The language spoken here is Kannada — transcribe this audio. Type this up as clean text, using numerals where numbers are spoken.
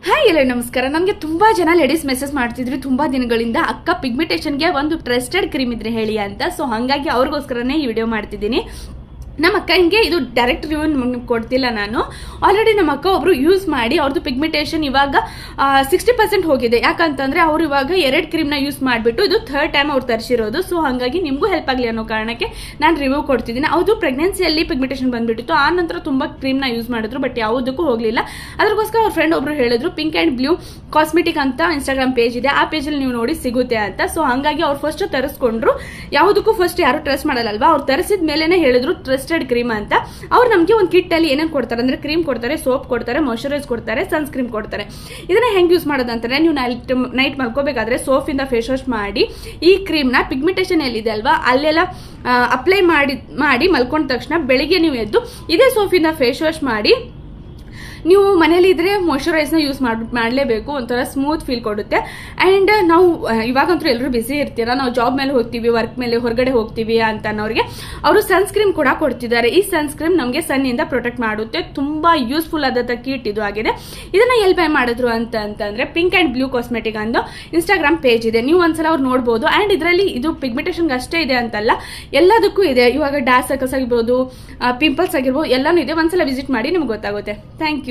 ಹಾಯ್ ಎಲ್ಲ ನಮಸ್ಕಾರ. ನನಗೆ ತುಂಬಾ ಜನ ಲೇಡೀಸ್ ಮೆಸೇಜ್ ಮಾಡ್ತಿದ್ರು ತುಂಬಾ ದಿನಗಳಿಂದ, ಅಕ್ಕ ಪಿಗ್ಮೆಂಟೇಷನ್ಗೆ ಒಂದು ಟ್ರಸ್ಟೆಡ್ ಕ್ರೀಮ್ ಇದ್ರೆ ಹೇಳಿ ಅಂತ. ಸೊ ಹಾಗಾಗಿ ಅವ್ರಿಗೋಸ್ಕರನೇ ಈ ವಿಡಿಯೋ ಮಾಡ್ತಿದ್ದೀನಿ. ನಮ್ಮ ಅಕ್ಕ ಹಿಂಗೆ ಇದು ಡೈರೆಕ್ಟ್ ರಿವ್ಯೂ ಕೊಡ್ತಿಲ್ಲ ನಾನು. ಆಲ್ರೆಡಿ ನಮ್ಮ ಅಕ್ಕ ಒಬ್ರು ಯೂಸ್ ಮಾಡಿ ಅವ್ರದ್ದು ಪಿಗ್ಮೆಂಟೇಷನ್ ಇವಾಗ 60% ಹೋಗಿದೆ. ಯಾಕಂತಂದ್ರೆ ಅವ್ರು ಇವಾಗ 2 ಕ್ರೀಮ್ನ ಯೂಸ್ ಮಾಡಿಬಿಟ್ಟು ಇದು 3rd ಟೈಮ್ ಅವ್ರು ತರಿಸಿರೋದು. ಸೊ ಹಾಗಾಗಿ ನಿಮಗೂ ಹೆಲ್ಪ್ ಆಗಲಿ ಅನ್ನೋ ಕಾರಣಕ್ಕೆ ನಾನು ರಿವ್ಯೂ ಕೊಡ್ತಿದ್ದೀನಿ. ಅದು ಪ್ರೆಗ್ನೆನ್ಸಿಯಲ್ಲಿ ಪಿಗ್ಮೆಂಟೇಷನ್ ಬಂದ್ಬಿಟ್ಟಿತ್ತು. ಆ ನಂತರ ತುಂಬಾ ಕ್ರೀಮ್ನ ಯೂಸ್ ಮಾಡಿದ್ರು, ಬಟ್ ಯಾವುದಕ್ಕೂ ಹೋಗಲಿಲ್ಲ. ಅದಕ್ಕೋಸ್ಕರ ಅವ್ರ ಫ್ರೆಂಡ್ ಒಬ್ರು ಹೇಳಿದ್ರು ಪಿಂಕ್ ಆ್ಯಂಡ್ ಬ್ಲೂ ಕಾಸ್ಮೆಟಿಕ್ ಅಂತ ಇನ್ಸ್ಟಾಗ್ರಾಮ್ ಪೇಜ್ ಇದೆ, ಆ ಪೇಜಲ್ಲಿ ನೀವು ನೋಡಿ ಸಿಗುತ್ತೆ ಅಂತ. ಸೊ ಹಾಗಾಗಿ ಅವ್ರು ಫಸ್ಟ್ ತರಿಸ್ಕೊಂಡ್ರು. ಯಾವುದಕ್ಕೂ ಫಸ್ಟ್ ಯಾರು ಟ್ರಸ್ಟ್ ಮಾಡಲ್ಲಲ್ವಾ, ಅವ್ರು ತರಿಸಿದ ಮೇಲೆನೆ ಹೇಳಿದ್ರು ಟ್ರಸ್ಟೆಡ್ ಕ್ರೀಮ್ ಅಂತ. ಅವ್ರು ನಮಗೆ ಒಂದು ಕಿಟ್ ಅಲ್ಲಿ ಏನೇನು ಕೊಡ್ತಾರೆ ಅಂದ್ರೆ ಕ್ರೀಮ್ ಕೊಡ್ತಾರೆ, ಸೋಪ್ ಕೊಡ್ತಾರೆ, ಮಾಯಶ್ಚರೈಸ್ ಕೊಡ್ತಾರೆ, ಸನ್ಸ್ಕ್ರೀಮ್ ಕೊಡ್ತಾರೆ. ಇದನ್ನ ಹೆಂಗ್ ಯೂಸ್ ಮಾಡೋದಂತಾರೆ, ನೀವು ನೈಟ್ ಮಲ್ಕೋಬೇಕಾದ್ರೆ ಸೋಪ್ ಇಂದ ಫೇಸ್ ವಾಶ್ ಮಾಡಿ ಈ ಕ್ರೀಮ್ ನ ಪಿಗ್ಮೆಂಟೇಷನ್ ಎಲ್ಲಿದೆ ಅಲ್ವಾ ಅಲ್ಲೆಲ್ಲ ಅಪ್ಲೈ ಮಾಡಿ ಮಲ್ಕೊಂಡ ತಕ್ಷಣ ಬೆಳಿಗ್ಗೆ ನೀವು ಎದ್ದು ಇದೇ ಸೋಪ್ ಇಂದ ಫೇಸ್ ವಾಶ್ ಮಾಡಿ ನೀವು ಮನೇಲಿ ಇದ್ರೆ ಮಾಯಶ್ಚರೈಸ್ನ ಯೂಸ್ ಮಾಡಲೇಬೇಕು. ಒಂಥರ ಸ್ಮೂತ್ ಫೀಲ್ ಕೊಡುತ್ತೆ. ಆ್ಯಂಡ್ ನಾವು ಇವಾಗಂತೂ ಎಲ್ಲರೂ ಬಿಸಿ ಇರ್ತೀರ, ನಾವು ಜಾಬ್ ಮೇಲೆ ಹೋಗ್ತೀವಿ, ವರ್ಕ್ ಮೇಲೆ ಹೊರಗಡೆ ಹೋಗ್ತೀವಿ ಅಂತ ಅನ್ನೋರಿಗೆ ಅವರು ಸನ್ಸ್ಕ್ರೀಮ್ ಕೂಡ ಕೊಡ್ತಿದ್ದಾರೆ. ಈ ಸನ್ಸ್ಕ್ರೀಮ್ ನಮಗೆ ಸನ್ನಿಂದ ಪ್ರೊಟೆಕ್ಟ್ ಮಾಡುತ್ತೆ. ತುಂಬಾ ಯೂಸ್ಫುಲ್ ಆದಂಥ ಕಿಟ್ ಇದು ಆಗಿದೆ. ಇದನ್ನ ಎಲ್ಲಿ ಬೈ ಮಾಡಿದ್ರು ಅಂತಂದ್ರೆ ಪಿಂಕ್ ಆ್ಯಂಡ್ ಬ್ಲೂ ಕಾಸ್ಮೆಟಿಕ್ ಅಂತ ಇನ್ಸ್ಟಾಗ್ರಾಮ್ ಪೇಜ್ ಇದೆ, ನೀವು ಒಂದ್ಸಲ ಅವ್ರು ನೋಡ್ಬೋದು. ಆ್ಯಂಡ್ ಇದರಲ್ಲಿ ಇದು ಪಿಗ್ಮೆಂಟೇಷನ್ಗೆ ಅಷ್ಟೇ ಇದೆ ಅಂತಲ್ಲ, ಎಲ್ಲದಕ್ಕೂ ಇದೆ. ಇವಾಗ ಡಾರ್ಕ್ ಸರ್ಕಲ್ಸ್ ಆಗಿರ್ಬೋದು, ಪಿಂಪಲ್ಸ್ ಆಗಿರ್ಬೋದು, ಎಲ್ಲಾನು ಇದೆ. ಒಂದ್ಸಲ ವಿಸಿಟ್ ಮಾಡಿ ನಿಮ್ಗೆ ಗೊತ್ತಾಗುತ್ತೆ. Thank you.